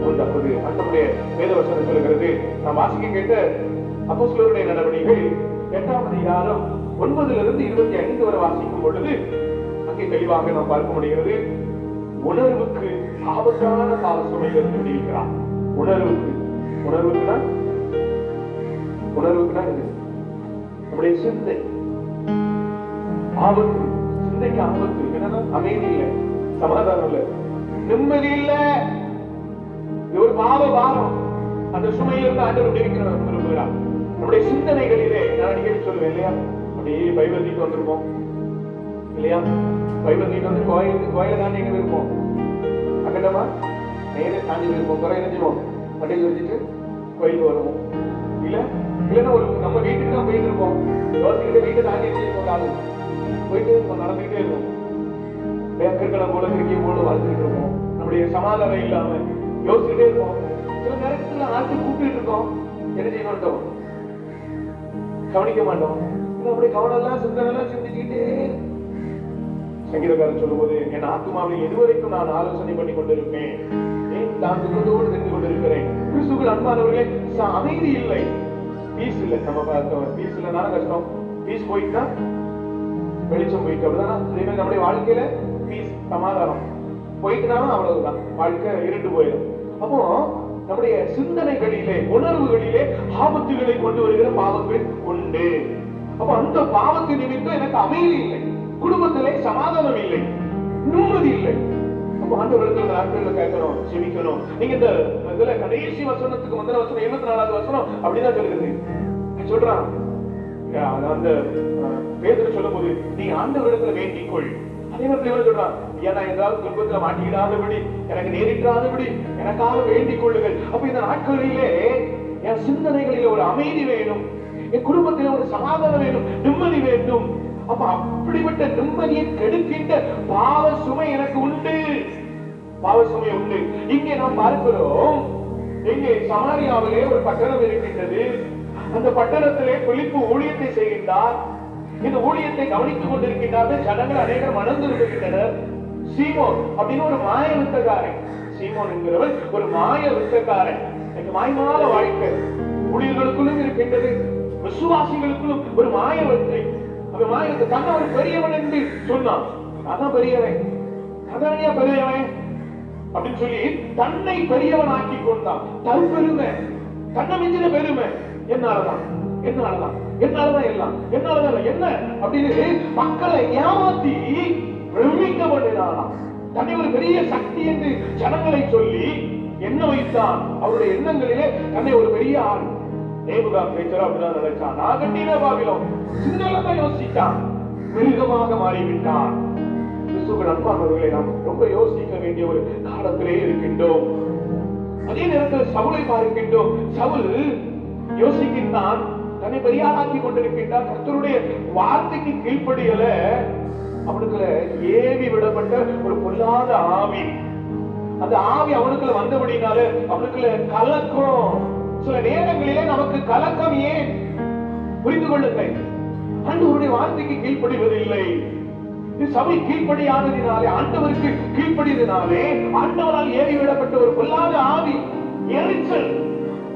ஆண்டவருடைய வேதவசனம் சொல்கிறது, நாம் வாசிக்க கேட்ட அப்போஸ்தலருடைய நடவடிக்கைகள் 8ஆம் அதிகாரம் 9லிருந்து 25 வரை வாசிக்கும் பொழுது அங்கே தெளிவாக நாம் பார்க்க முடிகிறது. உணர்வுக்கு ஆபத்தான பாவ சுமையிலிருந்து விடுவிக்கிறார். உணர்வுக்குன்னா நம்முடைய சிந்தை ஆபத்து, சிந்தைக்கு ஆபத்து. என்னன்னா அமைதி இல்லை, சமாதானம் இல்லை, நிம்மதி இல்லை. இது ஒரு பாவ பாரம். அந்த சுமையிலிருந்து ஆண்டவர் விடுவிக்கிறார். நம்முடைய சிந்தனைகளிலே நான் அடிக்கடி சொல்லுவேன் இல்லையா, அப்படியே பைபிள் தீட்டு வந்திருப்போம் இல்லையா, பைபிள் தீட்டு வந்து கோயில தாண்டி எங்க இருப்போம், அக்கண்டமா நேரே தாண்டி இருப்போம், குறை நினைச்சிருவோம், பண்டிகை வச்சுட்டு கோயிலுக்கு வருவோம். இல்லைன்னா ஒரு நம்ம வீட்டுக்கு தான் போயிட்டு இருப்போம், யோசிக்கிட்ட வீட்டை தாண்டி இருப்போம், காலு போயிட்டு இருப்போம், நடந்துகிட்டே இருப்போம், கிருக்கணை போல கிரிக்கை போல வாழ்ந்துட்டு இருப்போம். நம்முடைய சமாதானம் இல்லாம யோசிச்சுட்டே இருப்போம். சில நேரத்துல ஆட்சி கூப்பிட்டு இருக்கோம், என்ன செய்ய மாட்டோம், கவனிக்க மாட்டோம். நம்முடைய கவனம் எல்லாம் சிந்தனை எல்லாம் சிந்திச்சுக்கிட்டே. சங்கீதக்காரன் சொல்லும் போது, என் ஆத்மாவில் எதுவரைக்கும் நான் ஆலோசனை பண்ணி கொண்டிருப்பேன், நான் துக்கத்தோடு நின்று கொண்டிருக்கிறேன். கிறிஸ்துவுக்குள் அன்பானவர்களே, அமைதி இல்லை, பீஸ் இல்லை. நம்ம பார்த்தோம், பீஸ் இல்லைனாலும் கஷ்டம், பீஸ் போயிட்டா வெளிச்சம் போயிட்டு, அப்படிதான் அதே மாதிரி நம்முடைய வாழ்க்கையில பீஸ் சமாதானம் போயிட்டுனாலும் அவ்வளவுதான், வாழ்க்கை இருண்டு போயிடும். அப்போ நம்முடைய சிந்தனைகளிலே, உணர்வுகளிலே ஆபத்துகளை கொண்டு வருகிற பாவங்கள் உண்டு. அப்ப அந்த பாவத்தின் நிமித்தம் எனக்கு அமைதி இல்லை, குடும்பத்திலே சமாதானம் இல்லை, நிம்மதி இல்லை. அப்ப ஆண்டவரிடத்தில் நாட்கள்ல கேட்கணும், செபிக்கணும். நீங்க இந்த இதுல கடைசி வசனத்துக்கு முந்தின வசனம் 74வது வசனம் அப்படிதான் சொல்லுகிறது. சொல்றான் அந்த பேதுரு சொல்லும் போது, நீ ஆண்டவரிடத்துல வேண்டிக்கொள், சொல்றான், ஏன்னா ஏதாவது துன்பத்துல மாட்டிக்கிடாதபடி, எனக்கு நேரிட்டாதபடி எனக்காக வேண்டிக் கொள்ளுங்கள். அப்ப இந்த நாட்களிலே என் சிந்தனைகளில ஒரு அமைதி வேணும், என் குடும்பத்தில ஒரு சமாதானம் வேணும், நிம்மதி வேண்டும். அப்ப அப்படிப்பட்ட நிம்மதியை கெடுக்கின்ற பாவ சுமை எனக்கு உண்டு, பாவ சுமை உண்டு. இங்கே நாம் பார்க்கிறோம், இங்கே சமாரியாவிலே ஒரு பட்டணம் இருக்கின்றது. அந்த பட்டணத்திலே பிலிப்பு ஊழியத்தை செய்கின்றார். இந்த ஊழியத்தை கவனித்துக் கொண்டிருக்கின்றார்கள். ஜனங்கள் அநேகர் மணந்து இருக்கின்றனர். சீமோன் அப்படின்னு ஒரு மாய வித்தக்காரன், சீமோன் என்கிறவர் ஒரு மாய வித்தக்காரன். மாயமான வாழ்க்கை ஊழியர்களுக்குள்ளும் இருக்கின்றது, விசுவாசிகளுக்குள்ளும் ஒரு மாய வித்தை. அவன் மாயத்தை தன்னை ஒரு பெரியவன் என்று சொன்னான். அதான் பெரியவன், அதான் பெரியவன் அப்படின்னு சொல்லி தன்னை பெரியவன் ஆக்கி கொண்டான். தற்பெருமை, தன்னை மிஞ்சின பெருமை. என்னாலதான் என்னாலதான் என்னாலதான் எல்லாம் என்னாலதான் என்ன அப்படின்னு மக்களை ஏமாத்தி பிரமிக்க பண்ணினானாம். தன்னை ஒரு பெரிய சக்தி என்று ஜனங்களை சொல்லி என்ன வைத்தான். அவருடைய எண்ணங்களிலே தன்னை ஒரு பெரிய ஆள். நேபுகாத்நேச்சர் அப்படிதான் நினைச்சான். நாகண்டீன பாபிலோன் சிந்தனைதான் யோசித்தான், மிருகமாக மாறிவிட்டான். கிறிஸ்துவின் அன்பானவர்களை நாம் ரொம்ப யோசிக்க வேண்டிய ஒரு காலத்திலே இருக்கின்றோம். அதே நேரத்தில் சவுலை பார்க்கின்றோம். சவுல் யோசிக்கின்றான், தன்னை பெரியாராக்கி கொண்டிருக்கின்றான். கர்த்தருடைய வார்த்தைக்கு கீழ்ப்படியல. அவனுக்குள்ள ஏவி விடப்பட்ட ஒரு பொல்லாத ஆவி, அந்த ஆவி அவனுக்குள்ள வந்தபடினால அவனுக்குள்ள கலக்கம். சில நேரங்களிலே நமக்கு கலக்கம் ஏன்? புரிந்து கொள்ளுங்கள், ஆண்டவருடைய வார்த்தைக்கு கீழ்ப்படிவதில்லை. சபை கீழ்ப்படியானதினாலே, ஆண்டவருக்கு கீழ்ப்படியதினாலே ஆண்டவரால் ஏவி விடப்பட்ட ஒரு பொல்லாத ஆவி, எரிச்சல்,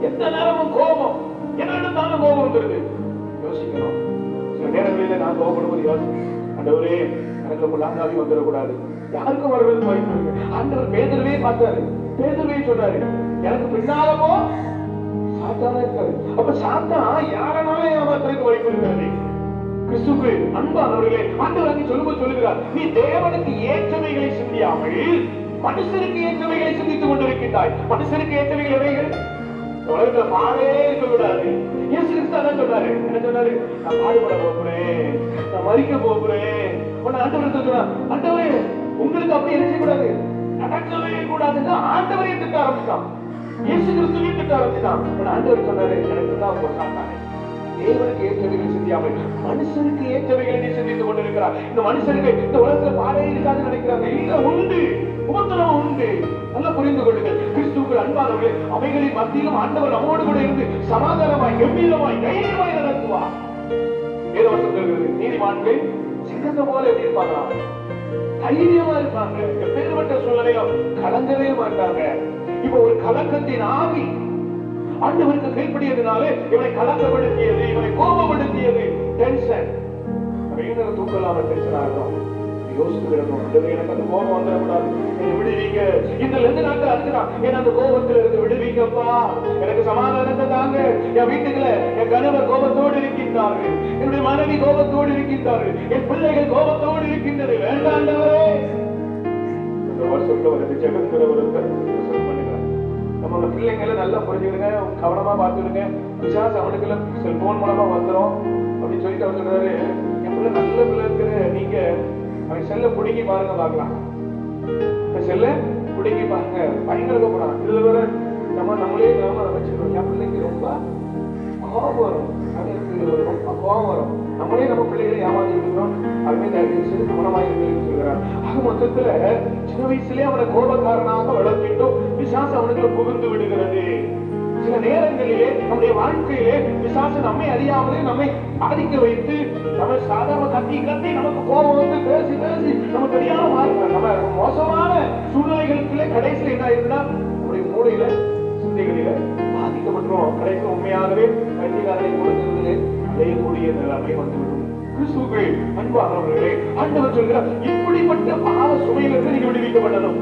எந்த நேரமும் கோபம், என்ன இருந்தாலும் கோபம் வந்துருது. யோசிக்கணும். சில நேரங்களில நான் கோபப்படும்போது யோசிக்கிறேன், ஆண்டவரே எனக்கு பொல்லாத ஆவி வந்துடக்கூடாது. யாருக்கும் வருவது வாய்ப்பு இருக்கு. ஆண்டவர் பேதுருவே பார்த்தாரு, பேதுருவே சொன்னாரு, எனக்கு பின்னாலமோ சாத்தானா இருக்காரு. அப்ப சாத்தான் யாரனாலும் ஏமாத்துறதுக்கு வாய்ப்பு இருக்கிறது. கிறிஸ்துவுக்கு அன்பானவர்களே, ஆண்டவர் சொல்லும்போது சொல்லுகிறார், நீ தேவனுக்கு ஏற்றவைகளை சிந்தியாமல் மனுஷருக்கு ஏற்றவைகளை சிந்தித்துக் கொண்டிருக்கின்றாய். மனுஷருக்கு ஏற்றவைகள் எவைகள்? உலகத்துல பாடே இருக்க கூடாது. இயேசு கிறிஸ்து அதான் சொன்னாரு. என்ன சொன்னாரு? நான் பாடுபட போகிறேன், நான் மரிக்க போகிறேன். ஆண்டவர் சொன்னார், ஆண்டவரே உங்களுக்கு அப்படி என்ன செய்யக்கூடாது, நடக்கவே கூடாதுன்னு ஆண்டவரே திட்ட ஆரம்பிச்சான். இயேசு கிறிஸ்துவே திட்ட ஆரம்பிச்சான். ஆண்டவர் சொன்னாரு, எனக்கு தான் போட்டாங்க. தேவனுக்கு ஏற்றவைகளை சிந்தியாமல் மனுஷனுக்கு ஏற்றவைகளை நீ சிந்தித்துக் கொண்டிருக்கிறார். இந்த மனுஷனுக்கு இந்த உலகத்துல பாடே இருக்காதுன்னு நினைக்கிறாங்க. இல்ல, உண்டு, உபத்திரவம் உண்டு. நல்லா புரிந்து கொள்ளுங்கள். கிறிஸ்துவுக்கு அன்பானவர்களே, அவைகளின் மத்தியிலும் ஆண்டவர் நம்மோடு கூட இருந்து சமாதானமாய், கம்பீரமாய், தைரியமாய் நடத்துவார். வேதவசனம் சொல்கிறது, நீதிமான்கள் சிங்கத்தை போல எப்படி இருப்பாங்க? தைரியமா இருப்பாங்க. எப்பேற்பட்ட சூழ்நிலையும் கலங்கவே மாட்டாங்க. இப்ப ஒரு கலக்கத்தின் ஆவி ஆண்டவருக்கு கீழ்ப்படியதுனாலே இவனை கலக்கப்படுத்தியது, இவனை கோபப்படுத்தியது. டென்ஷன், தூக்கலாம டென்ஷன் ஆகிறோம். யோசித்து விடணும், எனக்கு அந்த கோபம் வந்துடக்கூடாது, என்னை விடுவீங்க. இந்த 2 நாட்கள் அதுக்குதான், ஏன்னா அந்த கோபத்துல இருந்து விடுவீங்கப்பா, எனக்கு சமாதானத்தை தாங்க. என் வீட்டுக்குள்ள என் கணவர் கோபத்தோடு இருக்கின்றார்கள், என்னுடைய மனைவி கோபத்தோடு இருக்கின்றார்கள், என் பிள்ளைகள் கோபத்தோடு இருக்கின்றது. வேண்டாண்டவரே, இந்த வருஷத்துல ஒரு ஜெகங்கிற ஒரு நம்ம பிள்ளைங்களை நல்லா புரிஞ்சுக்கிடுங்க, கவனமா பார்த்துடுங்க. பிசாசு அவனுக்குள்ள செல்போன் மூலமா வந்துடும் அப்படின்னு சொல்லிட்டு அவர் சொல்றாரு, என் பிள்ளை நல்ல பிள்ளை இருக்கிற நீங்க அவன் செல்ல பிடுங்கி பாருங்க, பார்க்கலாம். செல்ல பிடுங்கி பாருங்க, பயங்கர கூப்பிடான். இதுல வேற நம்மளே நாம வச்சுக்கிறோம். என் பிள்ளைக்கு ரொம்ப கோபம் வரும், ரொம்ப கோபம் வரும். நம்மளே நம்ம பிள்ளைகளை ஏமாத்தி இருக்கிறோம். அதுவே கவனமாக இருக்கு சொல்கிறார். ஆக மொத்தத்துல சின்ன வயசுலயே அவனை கோபக்காரனாக வளர்க்கிட்டோம் பிசாசு அவனுக்கு புகுந்து விடுகிறது. சில நேரங்களிலே நம்முடைய வாழ்க்கையிலே பிசாசு நம்மை அறியாமலே நம்மை பாதிக்க வைத்து, நம்ம சாதாரண கத்தி கத்தி நமக்கு கோபம் வந்து பேசி பேசி நம்ம தெரியாம நம்ம மோசமான சூழ்நிலைகளுக்குள்ளே கடைசியில் என்ன ஆயிருந்தா நம்முடைய மூளையில சிந்தைகளில பாதிக்கப்பட்டுரும். கடைசியில் உண்மையாகவே கல்விகாரனை கொடுத்ததிலே அடையக்கூடிய நிலைமை வந்துவிடும். கிறிஸ்துவுக்கு அன்பானவர்களே, ஆண்டவர் சொல்கிறார், இப்படிப்பட்ட பாவ சுமையிலிருந்து நீங்க விடுவிக்கப்படணும்.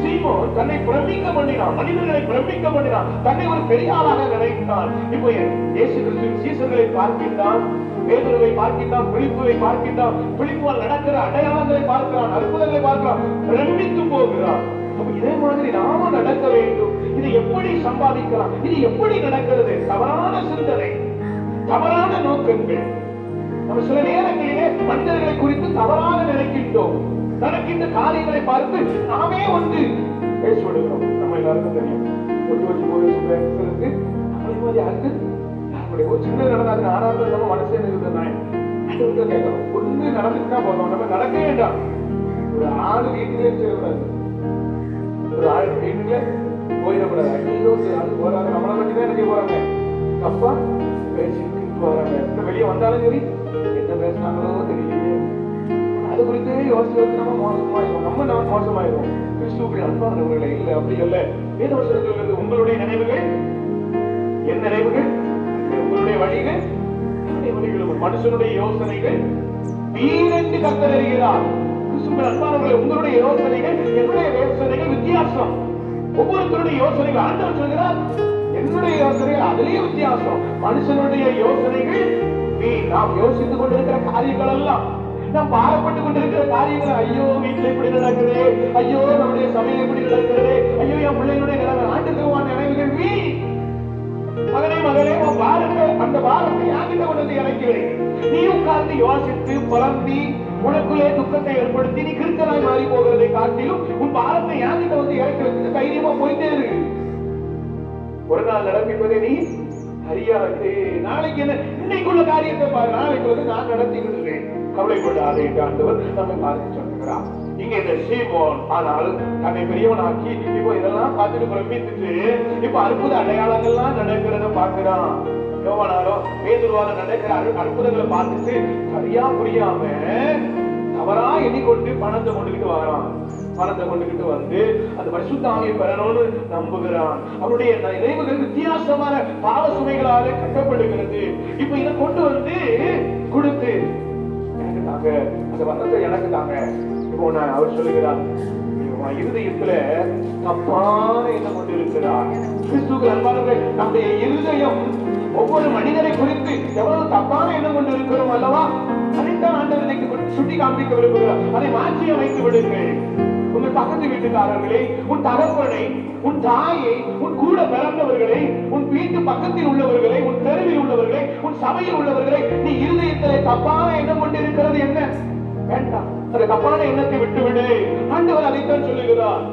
சீமோன் தன்னை பிரமிக்க பண்ணினான், மனிதர்களை பிரமிக்க பண்ணினான், தன்னை ஒரு பெரிய ஆளாக நினைத்தான். இப்போ இயேசு கிறிஸ்துவின் சீசர்களை பார்க்கின்றான், பேதுருவை பார்க்கின்றான், பிலிப்புவை பார்க்கின்றான், பிலிப்பால் நடக்கிற அடையாளங்களை பார்க்கிறான், அற்புதங்களை பார்க்கிறான், பிரமித்து போகிறான். இதே மாதிரி நாம நடக்க வேண்டும். இது எப்படி சம்பாதிக்கலாம், இது எப்படி நடக்கிறது? தவறான சிந்தனை, தவறான நோக்கங்கள். நம்ம சில நேரங்களிலே மனிதர்களை குறித்து தவறாக நினைக்கின்றோம். நடக்கின்ற காரியங்களை பார்த்து நாமே வந்து பேசிவிடுகிறோம். நம்ம எல்லாருக்கும் தெரியும், பேசுறதுக்கு நம்மளே மாதிரி யாருக்கு யாருடைய ஒரு சின்ன நடந்தாது ஆறாவது நம்ம மனசே நிறுத்தினேன் கேட்கணும். ஒண்ணு நடந்துட்டா போதும், நம்ம நடக்க வேண்டாம். ஒரு ஆள் வீட்டிலே செய்யக்கூடாது, ஒரு ஆள் வீட்டுல போயிடக்கூடாது. ஐயோ ஆள் போறாங்க, நம்மளை பற்றிதான் என்ன போறாங்க, தப்பா பேசிட்டு போறாங்க. வெளியே வந்தாலும் சரி என்ன பேசினாங்களோ தெரியலையே, அது குறித்து யோசிச்சு நம்ம மோசமாயிரும், நம்ம மோசமாயிரும். கிறிஸ்துவுடைய அன்பானவர்களே இல்லை, அப்படி அல்ல. வேத வசனத்தில் உள்ளது, உங்களுடைய நினைவுகள் என் நினைவுகள், உங்களுடைய வழிகள் என்னுடைய வழிகள், மனுஷனுடைய யோசனைகள் வீரென்று கர்த்தர் அறிகிறார். கிறிஸ்துவின் அன்பானவர்களே, உங்களுடைய யோசனைகள் என்னுடைய யோசனைகள் வித்தியாசம். ஒவ்வொருத்தருடைய யோசனைகள் ஆண்டவர் சொல்கிறார், என்னுடைய யோசனைகள் அதிலேயே வித்தியாசம். மனுஷனுடைய யோசனைகள் நாம் யோசித்துக் கொண்டிருக்கிற காரியங்கள் எல்லாம், நாம் பாரப்பட்டுக் கொண்டிருக்கிற காரியங்கள், ஐயோ வீட்டில் இப்படி நடக்குது, ஐயோ நம்முடைய சமையல் இப்படி நடக்கிறது, ஐயோ என் பிள்ளைகளுடைய நிலைமை, ஆண்டுக்குவான நினைவுகள் வீ மகனே மகளே, பாருங்க அந்த பாரத்தை யாங்கிட்ட கொண்டு வந்து இறக்கிறேன். நீ உட்கார்ந்து யோசித்து புலம்பி உனக்குள்ளே துக்கத்தை ஏற்படுத்தி நீ கிறிஸ்தனாய் மாறி போகிறதை காட்டிலும் உன் பாரத்தை யாங்கிட்ட வந்து இறக்கி வச்சுட்டு தைரியமா போயிட்டே இருக்கு. ஒரு நாள் நடப்பிப்பதே நீ அறியாது. நாளைக்கு என்ன, இன்னைக்குள்ள காரியத்தை பாரு, நாளைக்கு வந்து நான் நடத்தி விடுவேன், கவலைப்படாதே என்று ஆண்டவர் நம்மை பார்த்து சொல்லுகிறார். இங்க இந்த சீமோன் ஆனால் தன்னை பெரியவனாக்கி இப்போ இதெல்லாம் பார்த்துட்டு பிரமித்துட்டு இப்ப அற்புத அடையாளங்கள்லாம் நடக்கிறத பாக்குறான். யோவானாரோ பேதுருவால நடக்கிற அற்புதங்களை பார்த்துட்டு சரியா புரியாம தவறா எண்ணிக்கொண்டு பணத்தை கொண்டுகிட்டு வரான். பணத்தை கொண்டுகிட்டு வந்து அந்த பரிசுத்த ஆவியை பெறணும்னு நம்புகிறான். அவருடைய நினைவுகள் வித்தியாசமான பாவ சுமைகளால கட்டப்படுகிறது. இப்ப இதை கொண்டு வந்து கொடுத்து எனக்கு தாங்க, அந்த வசனத்தை எனக்கு தாங்க. இப்போ நான் அவர் சொல்லுகிறார், இருதயத்துல தப்பான எண்ணம் கொண்டு இருக்கிறார். கிறிஸ்துவுக்கு அன்பானவர்களே, நம்முடைய இருதயம் ஒவ்வொரு மனிதரை குறித்து எவ்வளவு தப்பான எண்ணம் கொண்டு இருக்கிறோம் அல்லவா, அதைத்தான் ஆண்டவர் சுட்டி காண்பிக்க விரும்புகிறார். அதை மாற்றி அமைத்து விடுங்கள். உங்கள் பக்கத்து வீட்டுக்காரர்களை, உன் தகப்பனை, உன் தாயை, உன் கூட பிறந்தவர்களை, உன் வீட்டு பக்கத்தில் உள்ளவர்களை, உன் தெருவில் உள்ளவர்களை, உன் சபையில் உள்ளவர்களை நீ இருதயத்திலே தப்பான எண்ணம் கொண்டு இருக்கிறது என்ன வேண்டாம். அந்த தப்பான எண்ணத்தை விட்டுவிடு. ஆண்டவர் அதைத்தான் சொல்லுகிறார்.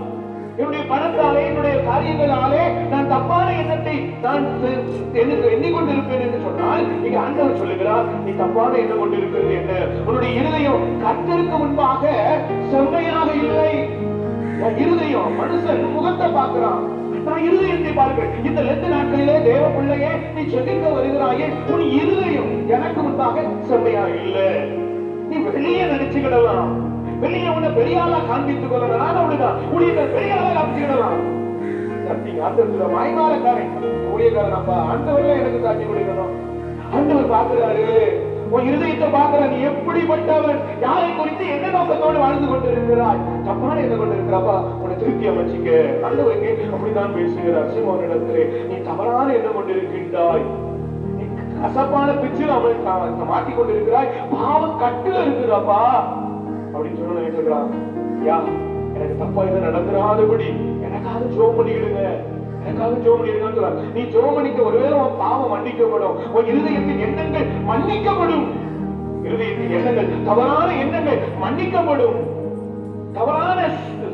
என்னுடைய பணத்தாலே, என்னுடைய காரியங்களாலே நான் தப்பான எண்ணத்தை நான் எண்ணிக்கொண்டிருப்பேன் என்று சொன்னால், இங்க ஆண்டவர் சொல்லுகிறார், நீ தப்பான எண்ணம் கொண்டிருக்கிறது என்ன, உன்னுடைய இருதயம் கர்த்தருக்கு முன்பாக செம்மையாக இல்லை. இருதயம் மனுஷன் முகத்தை பார்க்கிறான், நான் இருதயத்தை பார்க்கிறேன். இந்த 2 நாட்களிலே தேவ பிள்ளையே நீ செபிக்க வருகிறாயே, உன் இருதயம் எனக்கு முன்பாக செம்மையாக இல்லை. நீ வெளியே நினைச்சுக்கிடலாம், வெளியே உன்னை பெரிய ஆளா காண்பித்துக் கொள்ளலாம், அப்படிதான் ஊழியர்கள் பெரிய ஆளா காமிச்சுக்கிடலாம். மாய்மாலக்காரன் ஊழியக்காரன் அப்பா ஆண்டவர்களே எனக்கு சாட்சி கொடுக்கணும். ஆண்டவர் பார்க்கிறாரு, உன் இருதயத்தை பார்க்கிற, நீ எப்படிப்பட்டவன், யாரை குறித்து என்ன நோக்கத்தோடு வாழ்ந்து கொண்டிருக்கிறாய், தப்பான என்ன கொண்டிருக்கிறப்பா உன்னை திருப்தி அமைச்சிக்க. ஆண்டவருக்கு அப்படிதான் பேசுகிறார் சீமோனிடத்திலே, நீ தவறான என்ன கொண்டிருக்கின்றாய், கசப்பான பிச்சில் அவன் மாட்டிக்கொண்டிருக்கிறாய், பாவம் கட்டுல இருக்குதாப்பா அப்படின்னு சொன்ன நினைக்கிறான். யா எனக்கு தப்பா இதை நடந்துடாதபடி எனக்காக ஜோம் பண்ணிடுங்க, எனக்காக ஜோம் பண்ணிடுங்கன்னு சொல்றான். நீ ஜோம் பண்ணிக்க, ஒருவேளை உன் பாவம் மன்னிக்கப்படும், உன் இருதயத்தின் எண்ணங்கள் மன்னிக்கப்படும். இருதயத்தின் எண்ணங்கள், தவறான எண்ணங்கள் மன்னிக்கப்படும். தவறான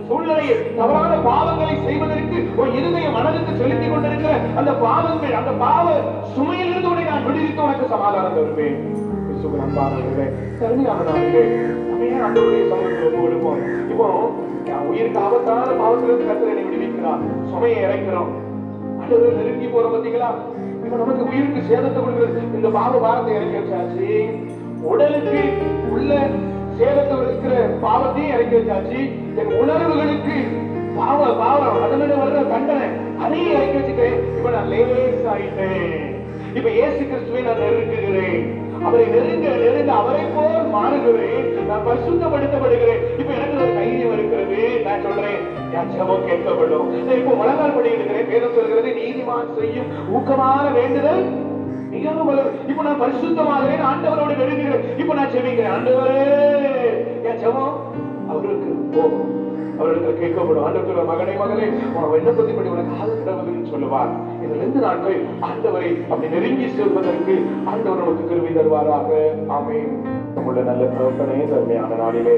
சூழ்நிலையில் தவறான பாவங்களை செய்வதற்கு ஒரு இருதய மனதுக்கு செலுத்திக் கொண்டிருக்கிற அந்த பாவங்கள், அந்த பாவ சுமையிலிருந்து உன்னை நான் விடுவித்து உனக்கு சமாதானம் தருவேன். இப்போ உயிருக்கு ஆபத்தான பாவத்திலிருந்து கர்த்தர் என்னை விடுவிக்கிறார், சுமையை இறக்கிறோம். ஆண்டவரை நெருங்கி போற பார்த்தீங்களா, இப்ப நமக்கு உயிருக்கு சேதத்தை கொடுக்கிறது இந்த பாவ பாரத்தை இறக்கி வச்சாச்சு, உடலுக்கு உள்ள சேதத்தை இருக்கிற பாவத்தையும் இறக்கி வச்சாச்சு, என் உணர்வுகளுக்கு பாவம் அதனால வர்ற தண்டனை அதையும் இறக்கி வச்சுட்டேன். இப்ப நான் லேஸ் ஆயிட்டேன். இப்ப இயேசு கிறிஸ்துவை நான் நெருங்குகிறேன், அவரை நெருங்க நெருங்க அவரை போல் மாறுகிறேன், நான் பரிசுத்தப்படுத்தப்படுகிறேன். இப்ப எனக்கு ஒரு தைரியம் இருக்கிறது. நான் சொல்றேன், என் ஜெபம் கேட்கப்படும். இப்போ முழங்கால் படி இருக்கிறேன். வேதம் சொல்கிறது, நீதிமான் செய்யும் ஊக்கமான வேண்டுதல் மிகவும் வளரும். இப்ப நான் பரிசுத்தமாகிறேன், ஆண்டவரோடு நெருங்குகிறேன். இப்ப நான் ஜெபிக்கிறேன், ஆண்டவரே என் ஜெபம் அவருக்கு போகும், அவர்களுக்கு கேட்கப்படும். ஆண்டவர் மகனே மகளே உன் விண்ணப்பத்தை படி உனக்கு ஆதரவுன்னு சொல்லுவார். இந்த 2 நாட்கள் ஆண்டவரை அப்படி நெருங்கி செல்வதற்கு ஆண்டவர் நமக்கு கிருபை தருவாராக. ஆமென். நம்முடைய நல்ல தகப்பனே, தன்மையான நாளிலே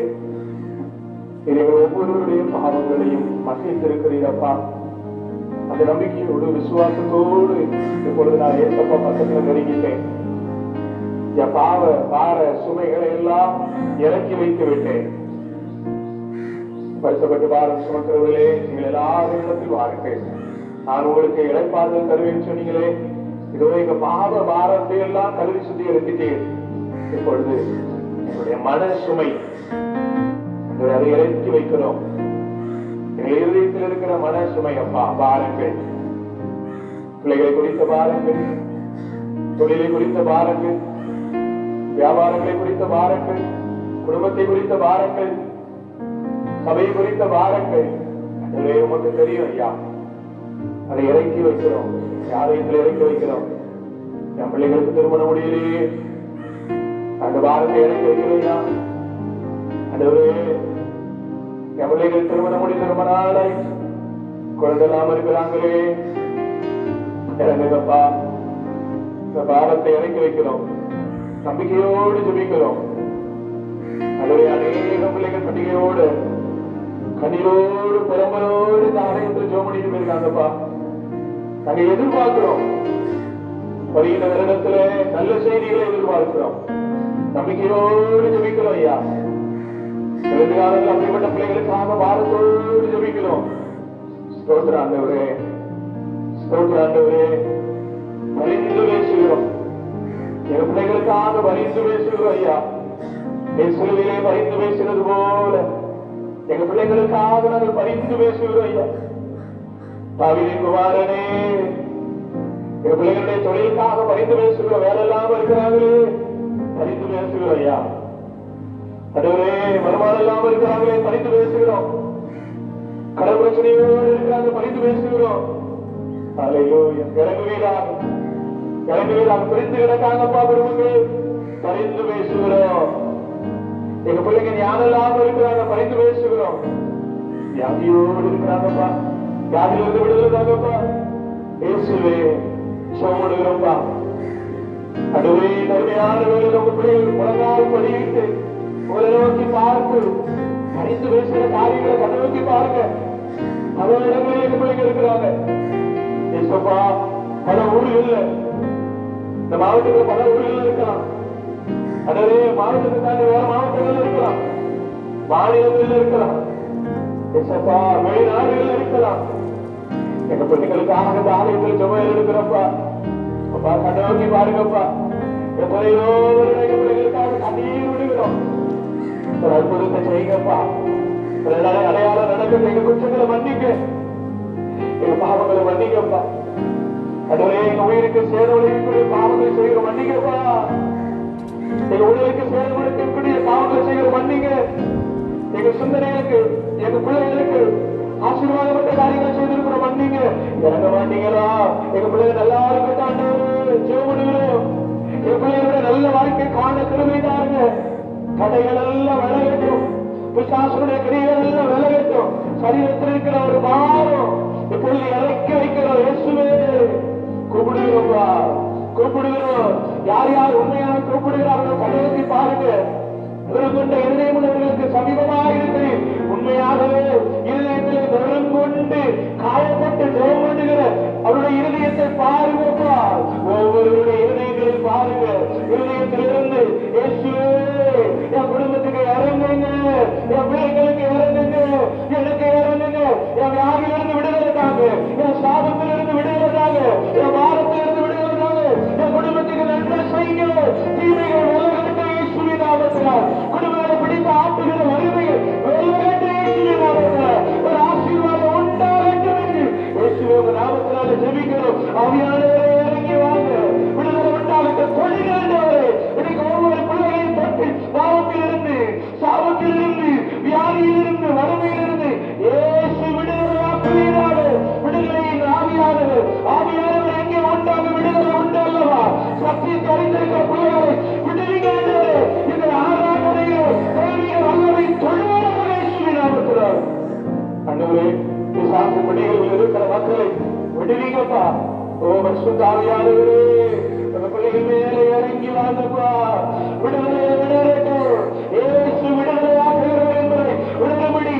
இறைவன் ஒவ்வொருவருடைய பாவங்களையும் மன்னித்திருக்கிறீரப்பா. அந்த நம்பிக்கையோடு விசுவாசத்தோடு இப்பொழுது நான் ஏசப்பா பக்கத்துல நெருங்கிட்டேன். என் பார சுமைகளை எல்லாம் இறக்கி வைத்து விட்டேன். வருஷப்பட்டு பாரம் சுமக்கிறவர்களே, நீங்கள் எல்லாரிடத்தில் வாருங்கள், நான் உங்களுக்கு இடைப்பாறுதல் தருவேன் சொன்னீங்களே. இதோ எங்க பாரத்தை எல்லாம் கல்வி சுத்தி எடுத்துட்டேன். இப்பொழுது என்னுடைய மன சுமை அதை இறக்கி வைக்கிறோம். எங்கள் இருதயத்தில் இருக்கிற மன சுமை அப்பா பாருங்கள். பிள்ளைகளை குறித்த பாருங்கள், தொழிலை குறித்த பாருங்கள், வியாபாரங்களை குறித்த பாருங்கள், குடும்பத்தை குறித்த பாருங்கள், சபையை குறித்த பாருங்கள். உமக்கு தெரியும் ஐயா. அதை இறக்கி வைக்கிறோம், யாரையத்தில் இறக்கி வைக்கிறோம். என் பிள்ளைகளுக்கு திருமண முடியலையே, அந்த பாரத்தை இறக்கி வைக்கிறோம்யா. அந்தவரே, என் பிள்ளைகள் திருமண முடிந்து ரொம்ப நாளாய் குழந்தை இல்லாம இருக்கிறாங்களே, இறங்குங்கப்பா. இந்த பாரத்தை இறக்கி வைக்கிறோம், நம்பிக்கையோடு ஜெபிக்கிறோம். அதுவே அநேக பிள்ளைகள் பண்டிகையோடு கண்ணீரோடு புறம்பரோடு தானே என்று ஜோமணிட்டு போயிருக்காங்கப்பா. நாங்க எதிர்பார்க்கிறோம், வருகிற வருடத்துல நல்ல செய்திகளை எதிர்பார்க்கிறோம், நம்பிக்கையோடு ஜெபிக்கிறோம் ஐயா. எதிர்காலத்தில் அப்படிப்பட்ட பிள்ளைகளுக்காக பாரத்தோடு ஜெபிக்கிறோம். ஸ்தோத்திர ஆண்டவரே, ஸ்தோத்திர ஆண்டவரே, பரிந்து பேசுகிறோம். எங்க பிள்ளைகளுக்காக பரிந்து பேசுகிறோம் ஐயா. சிலுவையிலே பரிந்து பேசினது போல எங்க பிள்ளைகளுக்காக நாங்கள் பரிந்து பேசுகிறோம் ஐயா. தாவீதின் குமாரனே, எங்க பிள்ளைகளுடைய தொழிலுக்காக பரிந்து பேசுகிறோம். வேலை இல்லாம இருக்கிறாங்களே, பரிந்து பேசுகிறோம் ஐயா. அதுவரே வருமானம் இல்லாம இருக்கிறாங்களே, பரிந்து பேசுகிறோம். கடன் பிரச்சனையோடு இருக்கிறாங்க, பரிந்து பேசுகிறோம். இறங்குவீராக, இறங்குவீராக. பிரிந்து கிடக்காங்கப்பா குடும்பங்கள், பரிந்து பேசுகிறோம். எங்க பிள்ளைங்க ஞானம் இல்லாம இருக்கிறாங்க, பரிந்து பேசுகிறோம். வியாதியோடு இருக்கிறாங்கப்பா, வியாதியிலிருந்து விடுதலைதாங்கப்பா. இயேசுவே சோமுடுகிறோம்ப்பா. அதுவே கருமையான வேலையில் உங்க பிள்ளைகள் முழங்கால் படியிட்டு உங்களை நோக்கி பார்த்து பரிந்து பேசுகிற காரியங்களை கண்ண நோக்கி பாருங்க. பல இடங்களில் எங்க பிள்ளைங்க இருக்கிறாங்க. இயேசுப்பா, பல ஊர்கள்ல, இந்த மாவட்டத்தில் பல ஊர்கள் இருக்கலாம். அதே மாவட்டத்தை தாண்டி வேற மாவட்டங்கள் இருக்கலாம், மாநிலங்கள் இருக்கலாம், வெளிநாடுகள் இருக்கலாம். எங்க பிள்ளைகளுக்காக இந்த ஆலயத்தில் ஜெபம் எடுக்கிறப்பா. அப்பா கண்ண நோக்கி பாருங்கப்பா. எத்தனையோ எங்க பிள்ளைகளுக்காக கண்ணீர் விடுகிறோம். ஒரு அற்புதத்தை செய்யுங்கப்பா. அடையாளம் நடக்க எங்க குற்றங்களை மன்னிக்க, எங்க பாவங்களை மன்னிக்கப்பா. அதுவரை எங்க உயிருக்கு சேதவழிக்கக்கூடிய பாவங்களை செய்கிற மன்னிக்கப்பா. எங்க உடலுக்கு சேதவழிக்கக்கூடிய பாவங்களை செய்கிற மன்னிங்க. எங்க சிந்தனைகளுக்கு, எங்க பிள்ளைகளுக்கு ஆசீர்வாதப்பட்ட காரியங்களை செய்திருக்கிற மன்னிங்க. இறங்க மாட்டீங்களா? எங்க பிள்ளைங்க நல்லா இருக்கட்டாண்டு ஜெபம். எங்க பிள்ளைகளோட நல்ல வாழ்க்கை காண கிருபை தாருங்க. தடைகள் எல்லாம் விலகட்டும், பிசாசுடைய கிரியைகள் எல்லாம் விலகட்டும். சரீரத்தில் இருக்கிற ஒரு பாரம் இப்பொழுது இறக்கி வைக்கிறோம். இயேசுவே கூப்பிடுகிறோம்பா, கூப்பிடுகிறோம். யார் யார் உண்மையாக கூப்பிடுகிறார்களோ கண்ணோக்கி பாருங்க. கொண்ட இருதயம் உள்ளவர்களுக்கு சமீபமாக இருக்கிறேன். உண்மையாகவே இருதயத்திலே கவனம் கொண்டு காயப்பட்டு ஜெபம் பண்ணுகிற அவருடைய இருதயத்தை பாருங்கப்பா. ஒவ்வொருவருடைய இருதயங்களை பாருங்க. இருதயத்திலிருந்து இயேசுவே என் குடும்பத்துக்கு இறங்குங்க, என் பிள்ளைங்களுக்கு இறங்குங்க, எனக்கு இறங்குங்க. என் வியாதியிலிருந்து விடுதலைக்காக, என் சாபத்திலிருந்து விடுதலைக்காக, என் வாரத்திலிருந்து விடுதலைக்காக என் குடும்பத்துக்கு நன்மை செய்யுங்க. தீமைகள் விலகட்டும் இயேசுவின் நாமத்தினால். குடும்பங்களை பிடித்து ஆட்டுகிற வறுமைகள் விலகட்டும் இயேசுவின் நாமத்தினால். ஒரு ஆசீர்வாதம் உண்டாகட்டும் என்று இயேசுவின் உங்க நாமத்தினால ஜெபிக்கிறோம். ஆவியானவரே இறங்கி வாங்க, விடுதலை உண்டாகட்டும். கொள்கிறவரே இன்னைக்கு ஒவ்வொரு பிள்ளைகளையும் தொட்டு பாவத்திலிருந்து, சாபத்திலிருந்து, வியாதியிலிருந்து, வறுமையிலிருந்து இயேசு விடுதலையாக்குவீராக. விடுதலையின் ஆவியானவர், ஆவியானவர் எங்கே உண்டாக விடுதலை உண்டு அல்லவா? சக்தி தெரிந்திருக்கிற பிள்ளைகளை விடுவீங்க. இந்த ஆராதனையோ தேவைய வல்லமை தொழுவாக இயேசுவின் நாமத்தினால். அன்றுவரே பிசாசு பிடிகளில் இருக்கிற மக்களை விடுவீங்கப்பா. ஓ பரிசுத்த ஆவியானவரே, அந்த பிள்ளைகள் மேலே இறங்கி வாங்கப்பா. விடுதலை விடுதலைக்கும் இயேசு விடுதலையாக்குகிறவர் என்பதை விடுதலைபடி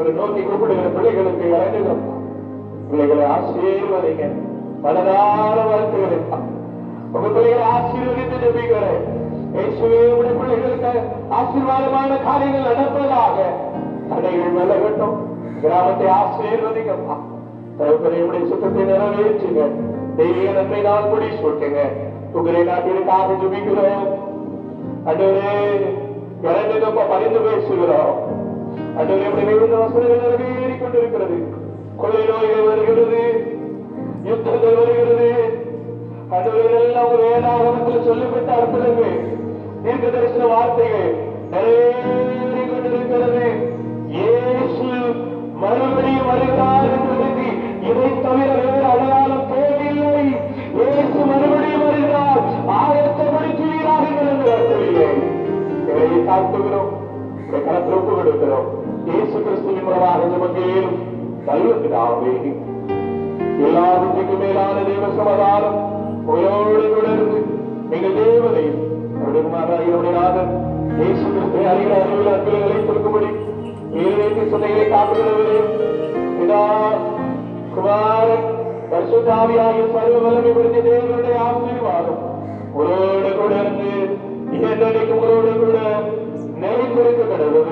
உங்களை நோக்கி கூப்பிடுகிற பிள்ளைகளுக்கு இறங்குகிறோம். பிள்ளைகளை ஆசீர்வதிங்க, மனதார வாழ்த்துகிறேன். உங்க பிள்ளைகளை ஆசீர்வதித்து ஜெபிக்கிறேன். இயேசுவே, உடைய பிள்ளைகளுக்கு ஆசீர்வாதமான காரியங்கள் நடப்பதாக. தடைகள் விலகட்டும். கிராமத்தை ஆசீர்வதிங்கப்பா. தகப்பனுடைய சுத்தத்தை நிறைவேற்றுங்க. தெய்வீக நன்மை நாள் முடி சொல்லுங்க. உங்களை நாட்டிற்காக ஜெபிக்கிறோம். அண்டவரே, இறங்குங்கப்பா, பரிந்து பேசுகிறோம். அண்டவரே, உடைய வசனங்கள் நிறைவேறிக் கொண்டிருக்கிறது. கொள்ளை நோய்கள் வருகிறது, யுத்தங்கள் வருகிறது. அண்டவரே, எல்லாம் ஒரு வேதாகமத்தில் சொல்லப்பட்ட அற்புதங்கள், தீர்க்க தரிசன வார்த்தைகள் நிறைவேறிக் கொண்டிருக்கிறது. இயேசு மறுபடியும் வருகிறார் என்பதற்கு இதை தவிர வேறு அடையாளம் தேவையில்லை. இயேசு மறுபடியும் வருகிறார், ஆயத்தப்படுத்துவீராக என்று தாழ்த்துகிறோம். கருத்து ஒப்பு கொடுக்கிறோம். இயேசு கிறிஸ்துவின் மூலமாக ஜெபக்கேலும் நல்லதாவே. எல்லாவற்றுக்கும் மேலான தேவ சமாதானம் உங்களோடு கூட இருந்து நீங்கள் தேவனையும் இயேசு கிறிஸ்துவை அறிகிற அறிவில் அற்புதங்களை கொடுக்கும்படி ஏழைக்கு சொன்னைகளை காட்டுகிறவரே, பிதா குமாரன் பரிசுத்தாவியாகிய சர்வ வல்லமை குறித்த தேவனுடைய ஆசீர்வாதம் உங்களோடு கூட இருந்து என்னைக்கு உங்களோடு கூட நிலைத்திருக்க கடவுள்.